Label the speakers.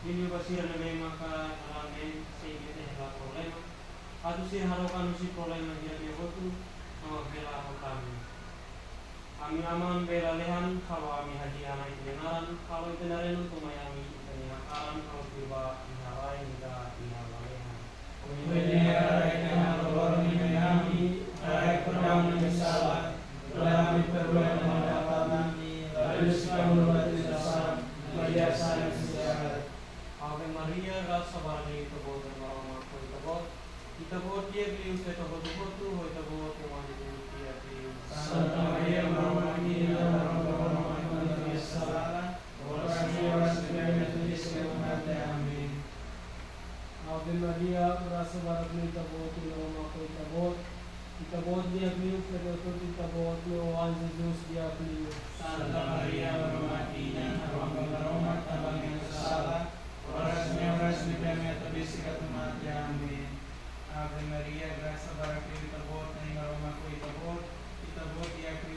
Speaker 1: Yun ba sira na may makarami sa inyo na problema. Ato sira harokan si problema hirap yung waktu mga kailangan kami. Kami aman beralehan kalau kami hadiah naik kebenaran kalau itu naren untuk mayami penyenakan kalau tiba inharai hingga inhalalehan.
Speaker 2: Ini arai kena lorong ini kami, arai kurang bersalah, telah diperbuat mendapat kami, lalu sekarang berarti dosa, biasa yang sejahat.
Speaker 1: Ave Maria, graça barang itu bot dan marama ko itu bot dia beliau itu bot tu itu bot yang mana dia beliau.
Speaker 2: Santa Maria Mama Kita, Roma Maria Salah, orang orang sebenarnya tulis kemuliaan Amin.
Speaker 3: Ave Maria, graça barang itu bot yang marama ko itu bot dia beliau itu bot Tuhan Yesus dia beliau.
Speaker 2: Santa Maria Mama Kita, Roma tabang yang salah, orang sebenarnya tulis kemuliaan Amin.
Speaker 4: Ave Maria, graça para aquele tabor, nem aroma com itabor dia que